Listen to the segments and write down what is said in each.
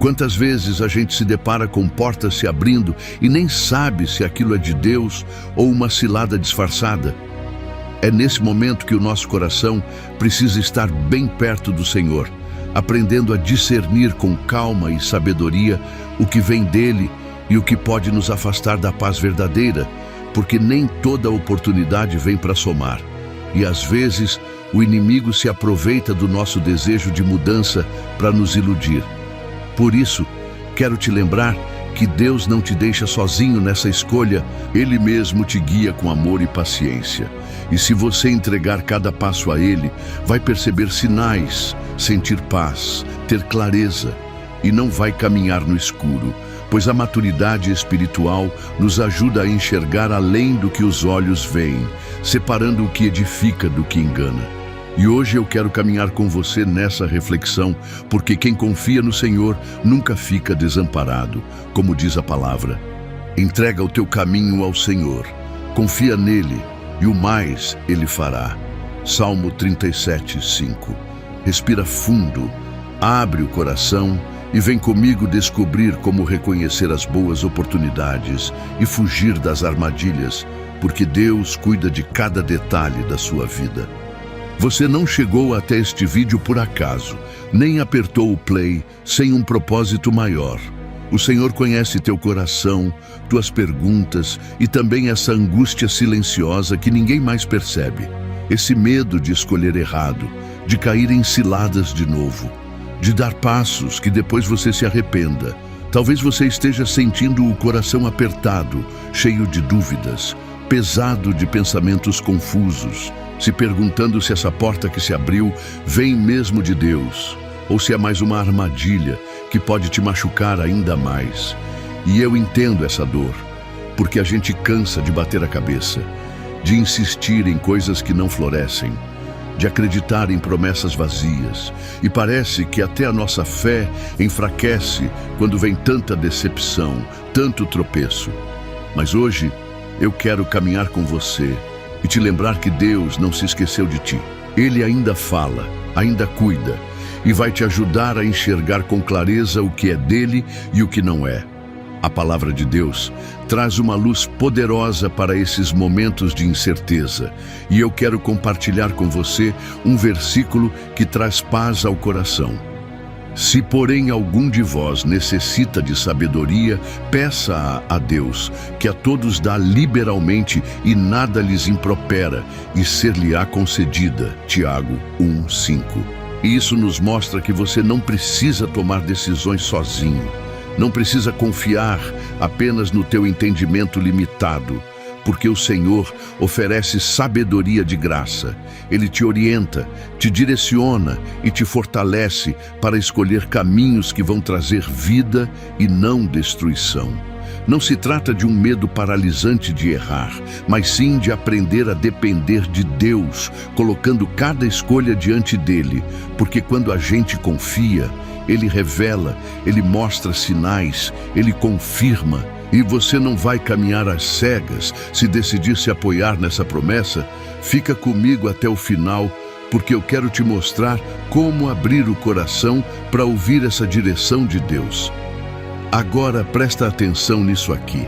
Quantas vezes a gente se depara com portas se abrindo e nem sabe se aquilo é de Deus ou uma cilada disfarçada? É nesse momento que o nosso coração precisa estar bem perto do Senhor, aprendendo a discernir com calma e sabedoria o que vem dele e o que pode nos afastar da paz verdadeira, porque nem toda oportunidade vem para somar. E às vezes o inimigo se aproveita do nosso desejo de mudança para nos iludir. Por isso, quero te lembrar que Deus não te deixa sozinho nessa escolha, Ele mesmo te guia com amor e paciência. E se você entregar cada passo a Ele, vai perceber sinais, sentir paz, ter clareza e não vai caminhar no escuro, pois a maturidade espiritual nos ajuda a enxergar além do que os olhos veem, separando o que edifica do que engana. E hoje eu quero caminhar com você nessa reflexão, porque quem confia no Senhor nunca fica desamparado, como diz a palavra. Entrega o teu caminho ao Senhor, confia nele e o mais Ele fará. Salmo 37:5. Respira fundo, abre o coração e vem comigo descobrir como reconhecer as boas oportunidades e fugir das armadilhas, porque Deus cuida de cada detalhe da sua vida. Você não chegou até este vídeo por acaso, nem apertou o play sem um propósito maior. O Senhor conhece teu coração, tuas perguntas e também essa angústia silenciosa que ninguém mais percebe. Esse medo de escolher errado, de cair em ciladas de novo, de dar passos que depois você se arrependa. Talvez você esteja sentindo o coração apertado, cheio de dúvidas, pesado de pensamentos confusos, se perguntando se essa porta que se abriu vem mesmo de Deus, ou se é mais uma armadilha que pode te machucar ainda mais. E eu entendo essa dor, porque a gente cansa de bater a cabeça, de insistir em coisas que não florescem, de acreditar em promessas vazias, e parece que até a nossa fé enfraquece quando vem tanta decepção, tanto tropeço. Mas hoje eu quero caminhar com você e te lembrar que Deus não se esqueceu de ti. Ele ainda fala, ainda cuida e vai te ajudar a enxergar com clareza o que é dele e o que não é. A palavra de Deus traz uma luz poderosa para esses momentos de incerteza, e eu quero compartilhar com você um versículo que traz paz ao coração. Se, porém, algum de vós necessita de sabedoria, peça a Deus, que a todos dá liberalmente e nada lhes impropera, e ser-lhe-á concedida. Tiago 1:5. E isso nos mostra que você não precisa tomar decisões sozinho. Não precisa confiar apenas no teu entendimento limitado, porque o Senhor oferece sabedoria de graça. Ele te orienta, te direciona e te fortalece para escolher caminhos que vão trazer vida e não destruição. Não se trata de um medo paralisante de errar, mas sim de aprender a depender de Deus, colocando cada escolha diante dele, porque quando a gente confia, Ele revela, Ele mostra sinais, Ele confirma. E você não vai caminhar às cegas se decidir se apoiar nessa promessa. Fica comigo até o final, porque eu quero te mostrar como abrir o coração para ouvir essa direção de Deus. Agora presta atenção nisso aqui.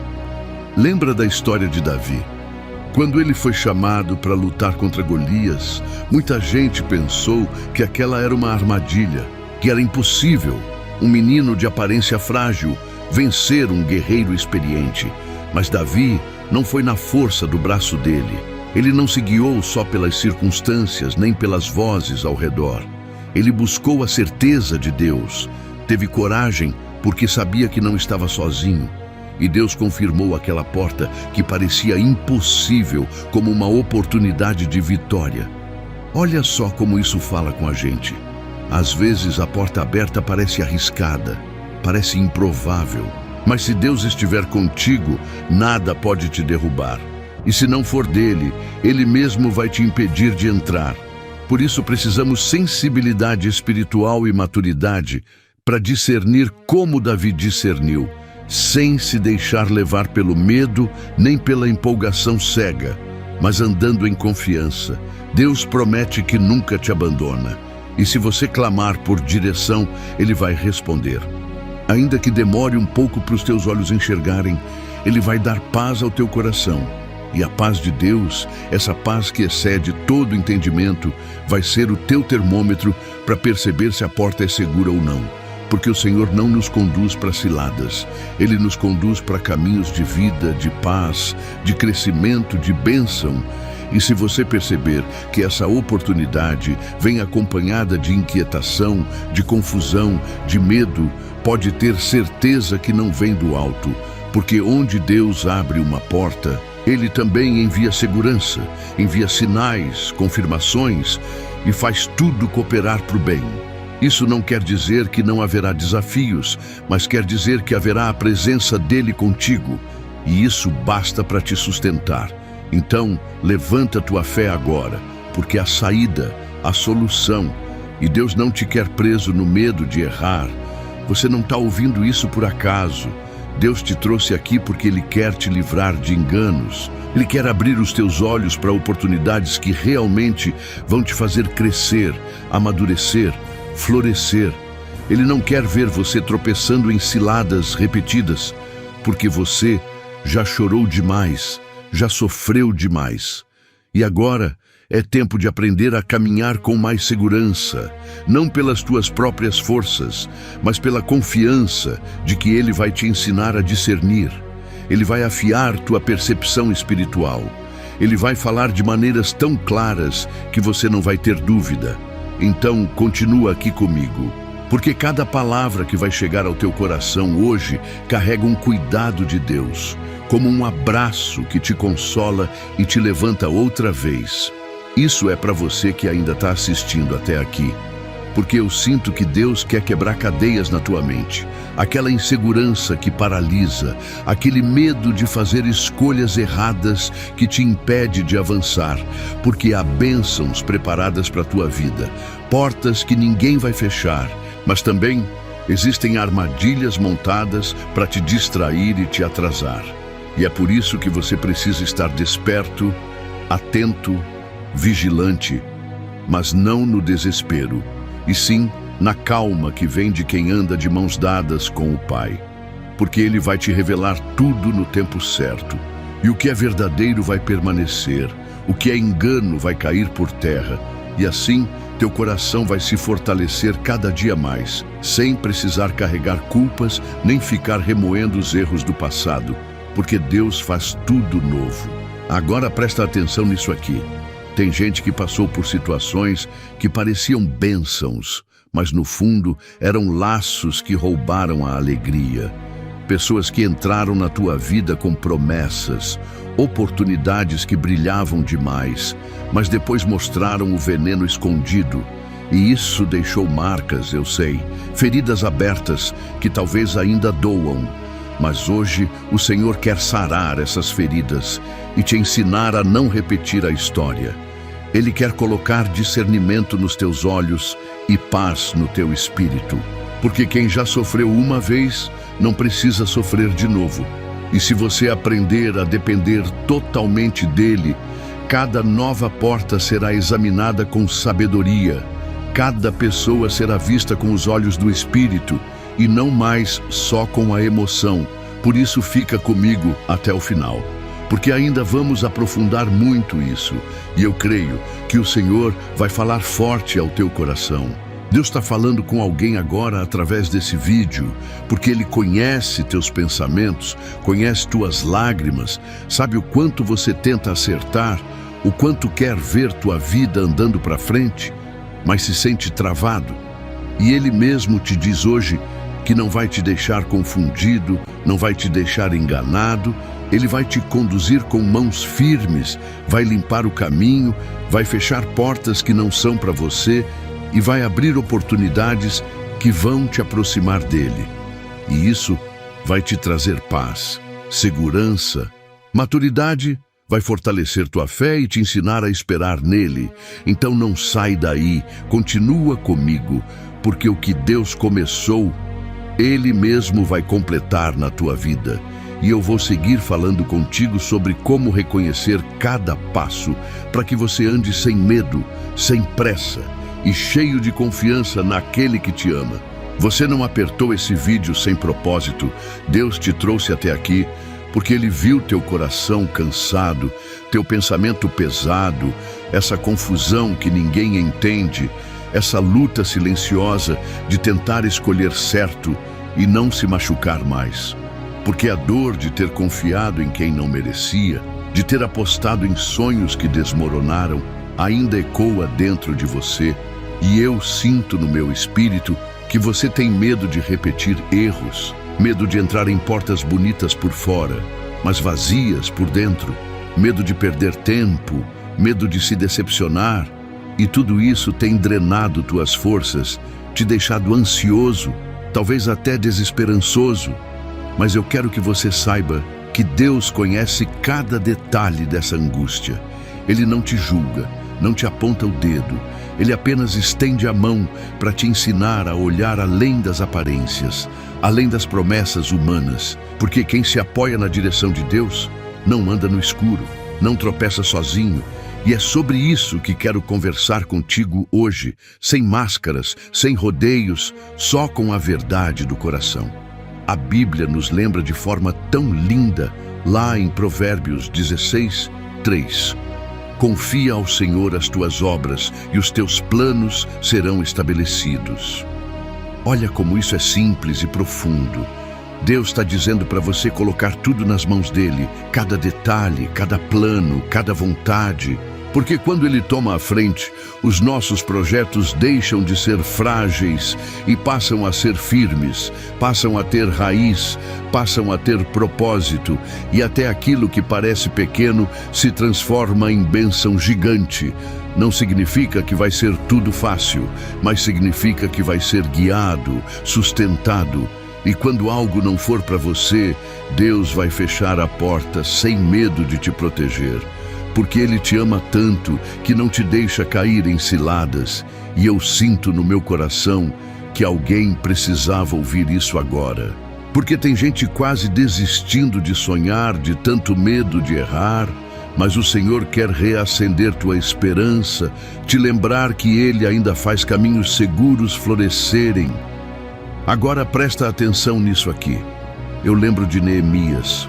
Lembra da história de Davi? Quando ele foi chamado para lutar contra Golias, muita gente pensou que aquela era uma armadilha, que era impossível. Um menino de aparência frágil vencer um guerreiro experiente. Mas Davi não foi na força do braço dele. Ele não se guiou só pelas circunstâncias, nem pelas vozes ao redor. Ele buscou a certeza de Deus. Teve coragem porque sabia que não estava sozinho. E Deus confirmou aquela porta que parecia impossível como uma oportunidade de vitória. Olha só como isso fala com a gente. Às vezes a porta aberta parece arriscada, parece improvável, mas se Deus estiver contigo, nada pode te derrubar. E se não for dele, Ele mesmo vai te impedir de entrar. Por isso precisamos sensibilidade espiritual e maturidade para discernir como Davi discerniu, sem se deixar levar pelo medo nem pela empolgação cega, mas andando em confiança. Deus promete que nunca te abandona. E se você clamar por direção, Ele vai responder. Ainda que demore um pouco para os teus olhos enxergarem, Ele vai dar paz ao teu coração. E a paz de Deus, essa paz que excede todo entendimento, vai ser o teu termômetro para perceber se a porta é segura ou não. Porque o Senhor não nos conduz para ciladas. Ele nos conduz para caminhos de vida, de paz, de crescimento, de bênção. E se você perceber que essa oportunidade vem acompanhada de inquietação, de confusão, de medo, pode ter certeza que não vem do alto. Porque onde Deus abre uma porta, Ele também envia segurança, envia sinais, confirmações e faz tudo cooperar para o bem. Isso não quer dizer que não haverá desafios, mas quer dizer que haverá a presença dele contigo. E isso basta para te sustentar. Então, levanta tua fé agora, porque a saída, a solução, e Deus não te quer preso no medo de errar. Você não está ouvindo isso por acaso. Deus te trouxe aqui porque Ele quer te livrar de enganos. Ele quer abrir os teus olhos para oportunidades que realmente vão te fazer crescer, amadurecer, florescer. Ele não quer ver você tropeçando em ciladas repetidas, porque você já chorou demais, já sofreu demais. E agora é tempo de aprender a caminhar com mais segurança, não pelas tuas próprias forças, mas pela confiança de que Ele vai te ensinar a discernir. Ele vai afiar tua percepção espiritual. Ele vai falar de maneiras tão claras que você não vai ter dúvida. Então, continua aqui comigo, porque cada palavra que vai chegar ao teu coração hoje carrega um cuidado de Deus, como um abraço que te consola e te levanta outra vez. Isso é para você que ainda está assistindo até aqui, porque eu sinto que Deus quer quebrar cadeias na tua mente, aquela insegurança que paralisa, aquele medo de fazer escolhas erradas que te impede de avançar, porque há bênçãos preparadas para a tua vida, portas que ninguém vai fechar, mas também existem armadilhas montadas para te distrair e te atrasar. E é por isso que você precisa estar desperto, atento, vigilante, mas não no desespero, e sim na calma que vem de quem anda de mãos dadas com o Pai. Porque Ele vai te revelar tudo no tempo certo, e o que é verdadeiro vai permanecer, o que é engano vai cair por terra, e assim teu coração vai se fortalecer cada dia mais, sem precisar carregar culpas nem ficar remoendo os erros do passado, porque Deus faz tudo novo. Agora presta atenção nisso aqui. Tem gente que passou por situações que pareciam bênçãos, mas no fundo eram laços que roubaram a alegria. Pessoas que entraram na tua vida com promessas, oportunidades que brilhavam demais, mas depois mostraram o veneno escondido. E isso deixou marcas, eu sei, feridas abertas que talvez ainda doam. Mas hoje o Senhor quer sarar essas feridas e te ensinar a não repetir a história. Ele quer colocar discernimento nos teus olhos e paz no teu espírito. Porque quem já sofreu uma vez não precisa sofrer de novo. E se você aprender a depender totalmente dele, cada nova porta será examinada com sabedoria. Cada pessoa será vista com os olhos do Espírito e não mais só com a emoção. Por isso fica comigo até o final, porque ainda vamos aprofundar muito isso, e eu creio que o Senhor vai falar forte ao teu coração. Deus está falando com alguém agora através desse vídeo, porque Ele conhece teus pensamentos, conhece tuas lágrimas, sabe o quanto você tenta acertar, o quanto quer ver tua vida andando para frente, mas se sente travado. E Ele mesmo te diz hoje que não vai te deixar confundido, não vai te deixar enganado. Ele vai te conduzir com mãos firmes, vai limpar o caminho, vai fechar portas que não são para você e vai abrir oportunidades que vão te aproximar dele. E isso vai te trazer paz, segurança, maturidade, vai fortalecer tua fé e te ensinar a esperar nele. Então não sai daí, continua comigo, porque o que Deus começou, Ele mesmo vai completar na tua vida. E eu vou seguir falando contigo sobre como reconhecer cada passo para que você ande sem medo, sem pressa e cheio de confiança naquele que te ama. Você não apertou esse vídeo sem propósito. Deus te trouxe até aqui porque Ele viu teu coração cansado, teu pensamento pesado, essa confusão que ninguém entende, essa luta silenciosa de tentar escolher certo e não se machucar mais. Porque a dor de ter confiado em quem não merecia, de ter apostado em sonhos que desmoronaram, ainda ecoa dentro de você. E eu sinto no meu espírito que você tem medo de repetir erros, medo de entrar em portas bonitas por fora, mas vazias por dentro, medo de perder tempo, medo de se decepcionar, e tudo isso tem drenado tuas forças, te deixado ansioso, talvez até desesperançoso. Mas eu quero que você saiba que Deus conhece cada detalhe dessa angústia. Ele não te julga, não te aponta o dedo. Ele apenas estende a mão para te ensinar a olhar além das aparências, além das promessas humanas, porque quem se apoia na direção de Deus não anda no escuro, não tropeça sozinho. E é sobre isso que quero conversar contigo hoje, sem máscaras, sem rodeios, só com a verdade do coração. A Bíblia nos lembra de forma tão linda, lá em Provérbios 16, 3. Confia ao Senhor as tuas obras e os teus planos serão estabelecidos. Olha como isso é simples e profundo. Deus está dizendo para você colocar tudo nas mãos dele, cada detalhe, cada plano, cada vontade. Porque quando Ele toma a frente, os nossos projetos deixam de ser frágeis e passam a ser firmes, passam a ter raiz, passam a ter propósito, e até aquilo que parece pequeno se transforma em bênção gigante. Não significa que vai ser tudo fácil, mas significa que vai ser guiado, sustentado. E quando algo não for para você, Deus vai fechar a porta sem medo de te proteger. Porque Ele te ama tanto que não te deixa cair em ciladas. E eu sinto no meu coração que alguém precisava ouvir isso agora. Porque tem gente quase desistindo de sonhar, de tanto medo de errar. Mas o Senhor quer reacender tua esperança, te lembrar que Ele ainda faz caminhos seguros florescerem. Agora presta atenção nisso aqui. Eu lembro de Neemias,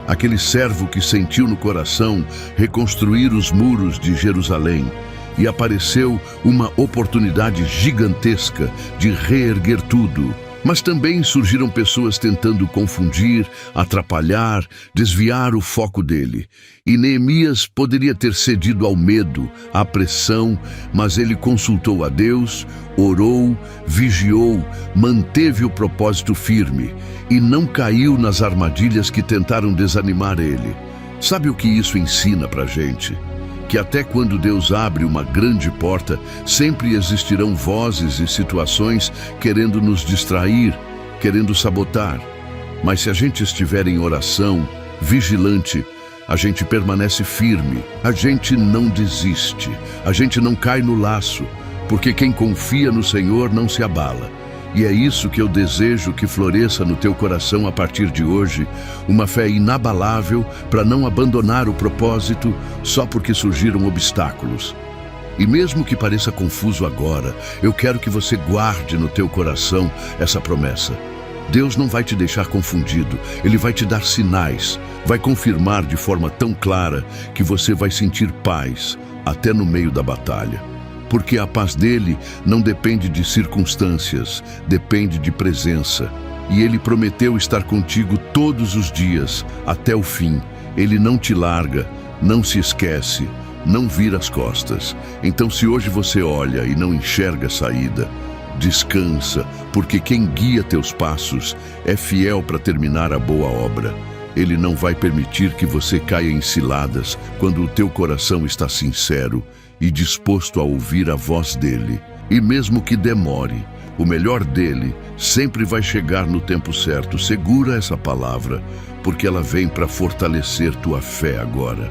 aquele servo que sentiu no coração reconstruir os muros de Jerusalém, e apareceu uma oportunidade gigantesca de reerguer tudo. Mas também surgiram pessoas tentando confundir, atrapalhar, desviar o foco dele. E Neemias poderia ter cedido ao medo, à pressão, mas ele consultou a Deus, orou, vigiou, manteve o propósito firme e não caiu nas armadilhas que tentaram desanimar ele. Sabe o que isso ensina pra gente? Que até quando Deus abre uma grande porta, sempre existirão vozes e situações querendo nos distrair, querendo sabotar. Mas se a gente estiver em oração, vigilante, a gente permanece firme, a gente não desiste, a gente não cai no laço, porque quem confia no Senhor não se abala. E é isso que eu desejo que floresça no teu coração a partir de hoje, uma fé inabalável para não abandonar o propósito só porque surgiram obstáculos. E mesmo que pareça confuso agora, eu quero que você guarde no teu coração essa promessa. Deus não vai te deixar confundido, Ele vai te dar sinais, vai confirmar de forma tão clara que você vai sentir paz até no meio da batalha. Porque a paz dele não depende de circunstâncias, depende de presença. E Ele prometeu estar contigo todos os dias, até o fim. Ele não te larga, não se esquece, não vira as costas. Então, se hoje você olha e não enxerga saída, descansa, porque quem guia teus passos é fiel para terminar a boa obra. Ele não vai permitir que você caia em ciladas quando o teu coração está sincero e disposto a ouvir a voz dele. E mesmo que demore, o melhor dele sempre vai chegar no tempo certo. Segura essa palavra, porque ela vem para fortalecer tua fé agora.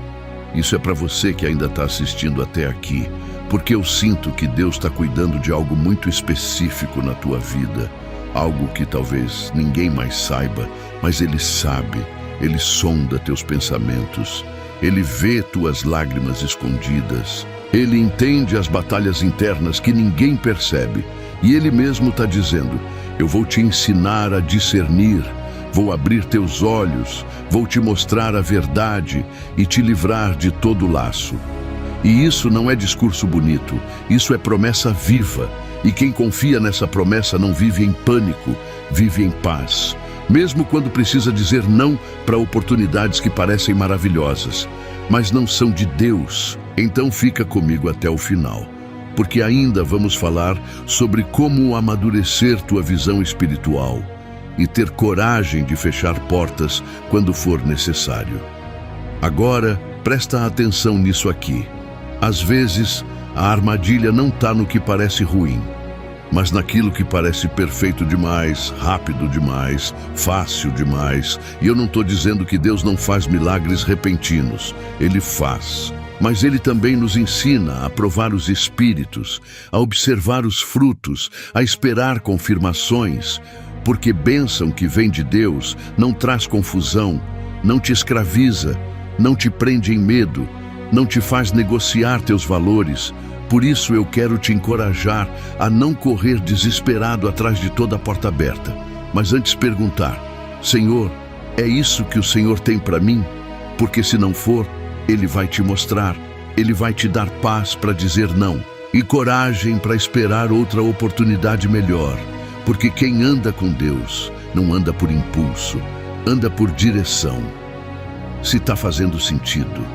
Isso é para você que ainda está assistindo até aqui, porque eu sinto que Deus está cuidando de algo muito específico na tua vida. Algo que talvez ninguém mais saiba, mas Ele sabe. Ele sonda teus pensamentos. Ele vê tuas lágrimas escondidas. Ele entende as batalhas internas que ninguém percebe. E Ele mesmo está dizendo: Eu vou te ensinar a discernir, vou abrir teus olhos, vou te mostrar a verdade e te livrar de todo laço. E isso não é discurso bonito, isso é promessa viva. E quem confia nessa promessa não vive em pânico, vive em paz. Mesmo quando precisa dizer não para oportunidades que parecem maravilhosas, mas não são de Deus. Então fica comigo até o final, porque ainda vamos falar sobre como amadurecer tua visão espiritual e ter coragem de fechar portas quando for necessário. Agora, presta atenção nisso aqui. Às vezes, a armadilha não está no que parece ruim, mas naquilo que parece perfeito demais, rápido demais, fácil demais. E eu não estou dizendo que Deus não faz milagres repentinos. Ele faz. Mas Ele também nos ensina a provar os espíritos, a observar os frutos, a esperar confirmações, porque bênção que vem de Deus não traz confusão, não te escraviza, não te prende em medo, não te faz negociar teus valores. Por isso eu quero te encorajar a não correr desesperado atrás de toda a porta aberta, mas antes perguntar: Senhor, é isso que o Senhor tem para mim? Porque se não for, Ele vai te mostrar, Ele vai te dar paz para dizer não e coragem para esperar outra oportunidade melhor, porque quem anda com Deus não anda por impulso, anda por direção. Se está fazendo sentido,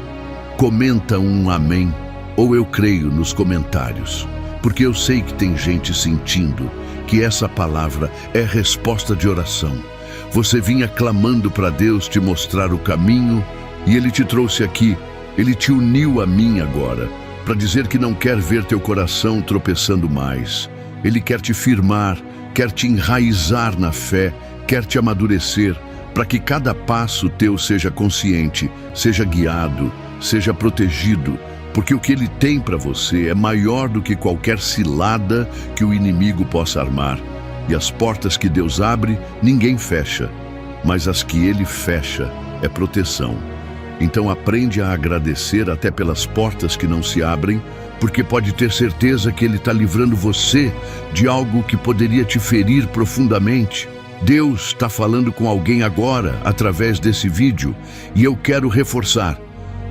comenta um amém ou eu creio nos comentários, porque eu sei que tem gente sentindo que essa palavra é resposta de oração. Você vinha clamando para Deus te mostrar o caminho e Ele te trouxe aqui, Ele te uniu a mim agora, para dizer que não quer ver teu coração tropeçando mais. Ele quer te firmar, quer te enraizar na fé, quer te amadurecer, para que cada passo teu seja consciente, seja guiado, seja protegido, porque o que Ele tem para você é maior do que qualquer cilada que o inimigo possa armar. E as portas que Deus abre, ninguém fecha, mas as que Ele fecha é proteção. Então aprende a agradecer até pelas portas que não se abrem, porque pode ter certeza que Ele está livrando você de algo que poderia te ferir profundamente. Deus está falando com alguém agora, através desse vídeo, e eu quero reforçar.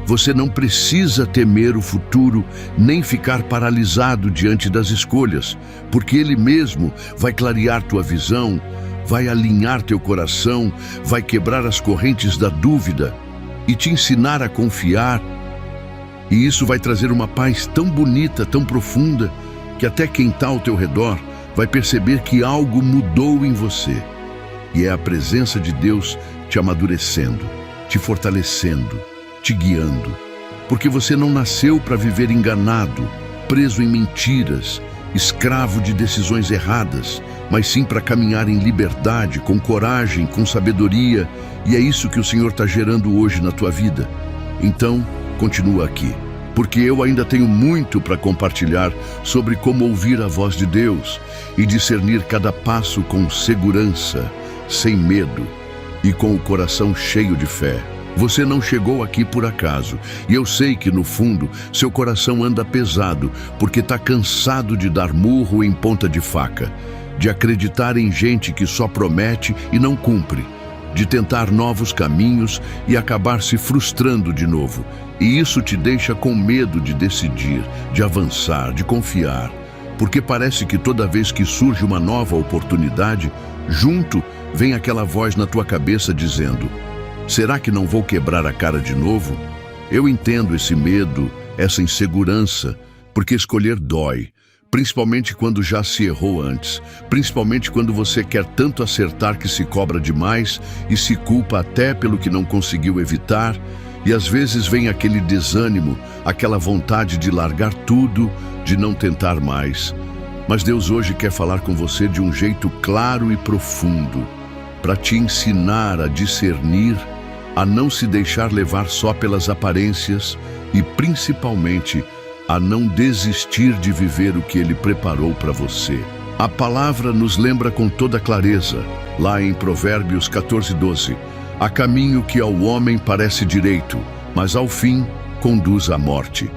Você não precisa temer o futuro, nem ficar paralisado diante das escolhas, porque Ele mesmo vai clarear tua visão, vai alinhar teu coração, vai quebrar as correntes da dúvida e te ensinar a confiar. E isso vai trazer uma paz tão bonita, tão profunda, que até quem está ao teu redor vai perceber que algo mudou em você. E é a presença de Deus te amadurecendo, te fortalecendo, te guiando. Porque você não nasceu para viver enganado, preso em mentiras, escravo de decisões erradas, mas sim para caminhar em liberdade, com coragem, com sabedoria. E é isso que o Senhor está gerando hoje na tua vida. Então, continua aqui, porque eu ainda tenho muito para compartilhar sobre como ouvir a voz de Deus e discernir cada passo com segurança, sem medo e com o coração cheio de fé. Você não chegou aqui por acaso, e eu sei que no fundo seu coração anda pesado, porque está cansado de dar murro em ponta de faca, de acreditar em gente que só promete e não cumpre, de tentar novos caminhos e acabar se frustrando de novo. E isso te deixa com medo de decidir, de avançar, de confiar, porque parece que toda vez que surge uma nova oportunidade, junto vem aquela voz na tua cabeça dizendo: será que não vou quebrar a cara de novo? Eu entendo esse medo, essa insegurança, porque escolher dói, principalmente quando já se errou antes, principalmente quando você quer tanto acertar que se cobra demais e se culpa até pelo que não conseguiu evitar, e às vezes vem aquele desânimo, aquela vontade de largar tudo, de não tentar mais. Mas Deus hoje quer falar com você de um jeito claro e profundo, para te ensinar a discernir, a não se deixar levar só pelas aparências e principalmente a não desistir de viver o que Ele preparou para você. A palavra nos lembra com toda clareza, lá em Provérbios 14:12, há caminho que ao homem parece direito, mas ao fim conduz à morte.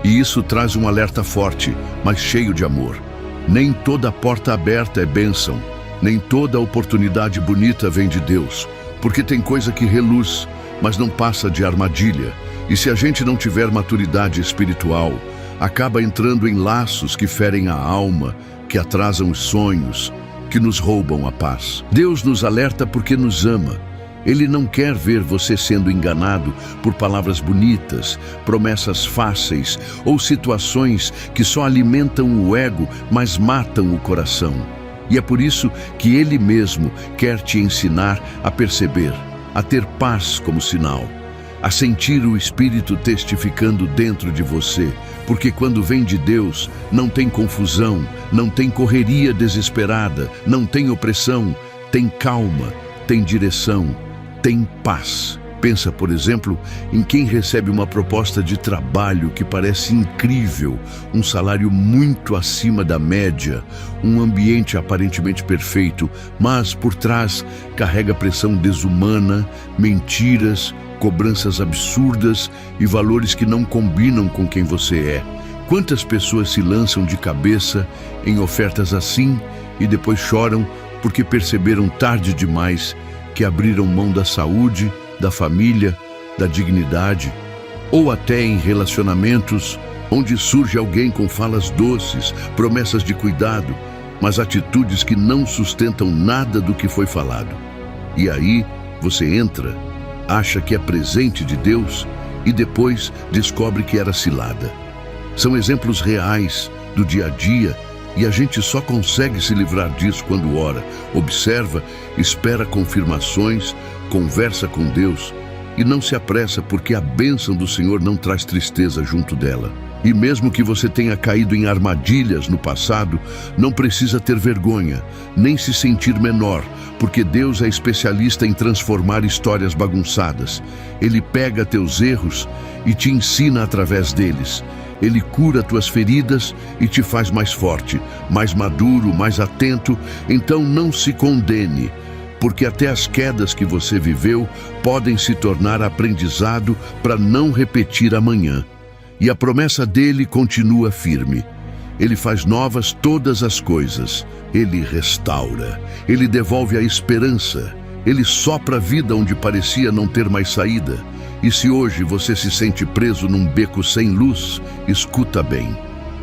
E isso traz um alerta forte, mas cheio de amor. Nem toda porta aberta é bênção, Nem toda oportunidade bonita vem de Deus, porque tem coisa que reluz, mas não passa de armadilha. E se a gente não tiver maturidade espiritual, acaba entrando em laços que ferem a alma, que atrasam os sonhos, que nos roubam a paz. Deus nos alerta porque nos ama. Ele não quer ver você sendo enganado por palavras bonitas, promessas fáceis ou situações que só alimentam o ego, mas matam o coração. E é por isso que Ele mesmo quer te ensinar a perceber, a ter paz como sinal, a sentir o Espírito testificando dentro de você, porque quando vem de Deus, não tem confusão, não tem correria desesperada, não tem opressão, tem calma, tem direção, tem paz. Pensa, por exemplo, em quem recebe uma proposta de trabalho que parece incrível, um salário muito acima da média, um ambiente aparentemente perfeito, mas por trás carrega pressão desumana, mentiras, cobranças absurdas e valores que não combinam com quem você é. Quantas pessoas se lançam de cabeça em ofertas assim e depois choram porque perceberam tarde demais que abriram mão da saúde, da família, da dignidade, ou até em relacionamentos onde surge alguém com falas doces, promessas de cuidado, mas atitudes que não sustentam nada do que foi falado. E aí você entra, acha que é presente de Deus e depois descobre que era cilada. São exemplos reais do dia a dia e a gente só consegue se livrar disso quando ora, observa, espera confirmações, conversa com Deus e não se apressa, porque a bênção do Senhor não traz tristeza junto dela. E mesmo que você tenha caído em armadilhas no passado, não precisa ter vergonha, nem se sentir menor, porque Deus é especialista em transformar histórias bagunçadas. Ele pega teus erros e te ensina através deles. Ele cura tuas feridas e te faz mais forte, mais maduro, mais atento. Então não se condene, porque até as quedas que você viveu podem se tornar aprendizado para não repetir amanhã. E a promessa dele continua firme. Ele faz novas todas as coisas. Ele restaura. Ele devolve a esperança. Ele sopra a vida onde parecia não ter mais saída. E se hoje você se sente preso num beco sem luz, escuta bem.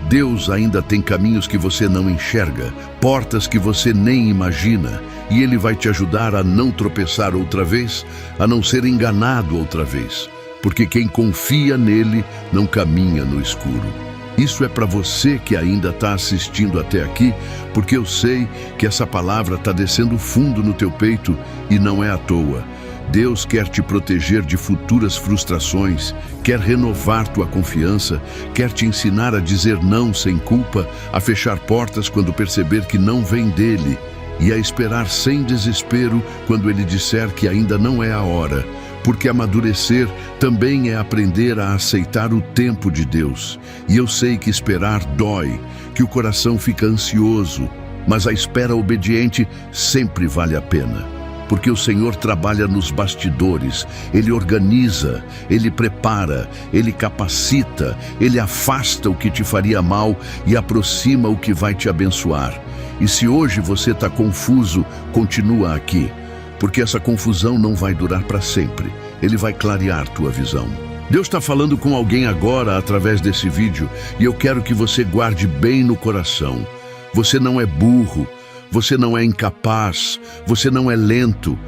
Deus ainda tem caminhos que você não enxerga, portas que você nem imagina, e Ele vai te ajudar a não tropeçar outra vez, a não ser enganado outra vez, porque quem confia nele não caminha no escuro. Isso é para você que ainda está assistindo até aqui, porque eu sei que essa palavra está descendo fundo no teu peito e não é à toa. Deus quer te proteger de futuras frustrações, quer renovar tua confiança, quer te ensinar a dizer não sem culpa, a fechar portas quando perceber que não vem dele e a esperar sem desespero quando ele disser que ainda não é a hora, porque amadurecer também é aprender a aceitar o tempo de Deus. E eu sei que esperar dói, que o coração fica ansioso, mas a espera obediente sempre vale a pena. Porque o Senhor trabalha nos bastidores, Ele organiza, Ele prepara, Ele capacita, Ele afasta o que te faria mal e aproxima o que vai te abençoar. E se hoje você está confuso, continua aqui, porque essa confusão não vai durar para sempre. Ele vai clarear tua visão. Deus está falando com alguém agora através desse vídeo e eu quero que você guarde bem no coração. Você não é burro. Você não é incapaz, você não é lento.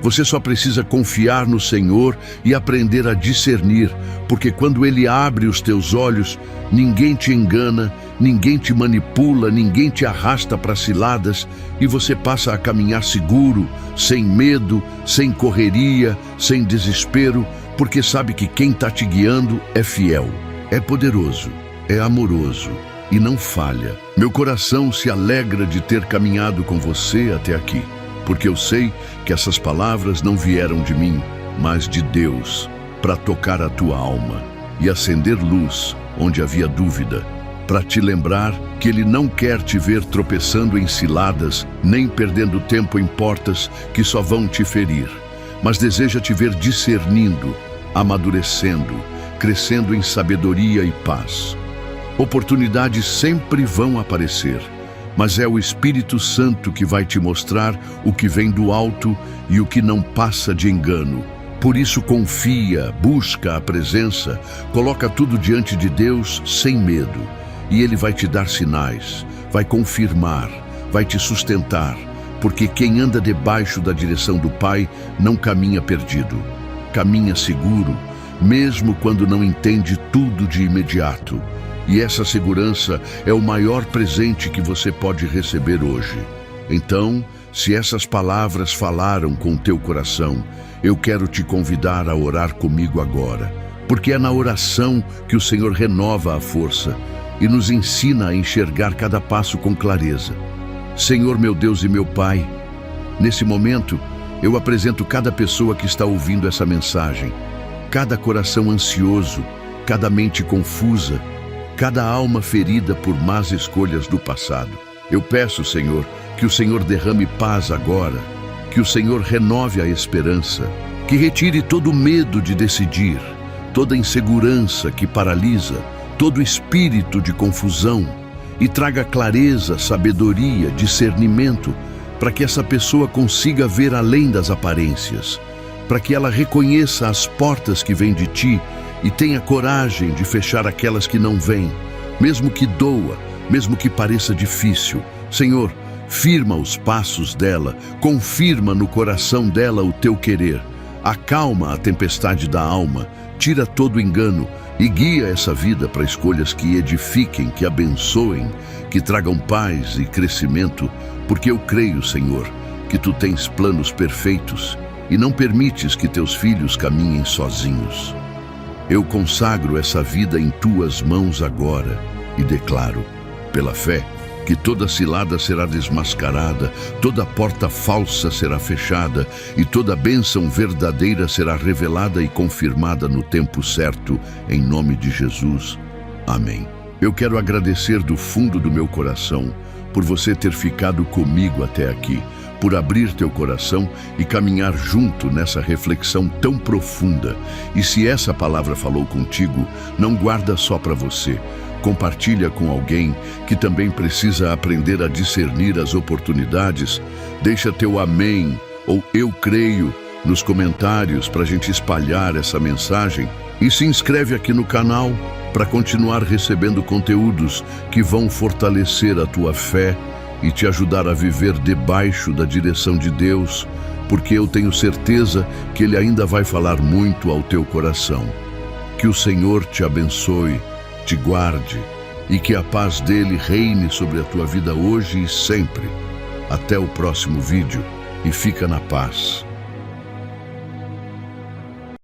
Você só precisa confiar no Senhor e aprender a discernir, porque quando Ele abre os teus olhos, ninguém te engana, ninguém te manipula, ninguém te arrasta para ciladas e você passa a caminhar seguro, sem medo, sem correria, sem desespero, porque sabe que quem está te guiando é fiel, é poderoso, é amoroso e não falha. Meu coração se alegra de ter caminhado com você até aqui, porque eu sei que essas palavras não vieram de mim, mas de Deus, para tocar a tua alma e acender luz onde havia dúvida, para te lembrar que Ele não quer te ver tropeçando em ciladas, nem perdendo tempo em portas que só vão te ferir, mas deseja te ver discernindo, amadurecendo, crescendo em sabedoria e paz. Oportunidades sempre vão aparecer, mas é o Espírito Santo que vai te mostrar o que vem do alto e o que não passa de engano. Por isso confia, busca a presença, coloca tudo diante de Deus sem medo. E Ele vai te dar sinais, vai confirmar, vai te sustentar, porque quem anda debaixo da direção do Pai não caminha perdido, caminha seguro, mesmo quando não entende tudo de imediato. E essa segurança é o maior presente que você pode receber hoje. Então, se essas palavras falaram com o teu coração, eu quero te convidar a orar comigo agora, porque é na oração que o Senhor renova a força e nos ensina a enxergar cada passo com clareza. Senhor, meu Deus e meu Pai, nesse momento eu apresento cada pessoa que está ouvindo essa mensagem, cada coração ansioso, cada mente confusa, cada alma ferida por más escolhas do passado. Eu peço, Senhor, que o Senhor derrame paz agora, que o Senhor renove a esperança, que retire todo o medo de decidir, toda insegurança que paralisa, todo espírito de confusão e traga clareza, sabedoria, discernimento, para que essa pessoa consiga ver além das aparências, para que ela reconheça as portas que vêm de Ti e tenha coragem de fechar aquelas que não vêm, mesmo que doa, mesmo que pareça difícil. Senhor, firma os passos dela, confirma no coração dela o Teu querer, acalma a tempestade da alma, tira todo o engano e guia essa vida para escolhas que edifiquem, que abençoem, que tragam paz e crescimento, porque eu creio, Senhor, que Tu tens planos perfeitos e não permites que Teus filhos caminhem sozinhos. Eu consagro essa vida em Tuas mãos agora e declaro, pela fé, que toda cilada será desmascarada, toda porta falsa será fechada e toda bênção verdadeira será revelada e confirmada no tempo certo, em nome de Jesus. Amém. Eu quero agradecer do fundo do meu coração por você ter ficado comigo até aqui, por abrir teu coração e caminhar junto nessa reflexão tão profunda. E se essa palavra falou contigo, não guarda só para você. Compartilha com alguém que também precisa aprender a discernir as oportunidades. Deixa teu amém ou eu creio nos comentários para a gente espalhar essa mensagem. E se inscreve aqui no canal para continuar recebendo conteúdos que vão fortalecer a tua fé e te ajudar a viver debaixo da direção de Deus, porque eu tenho certeza que Ele ainda vai falar muito ao teu coração. Que o Senhor te abençoe, te guarde e que a paz dele reine sobre a tua vida hoje e sempre. Até o próximo vídeo e fica na paz.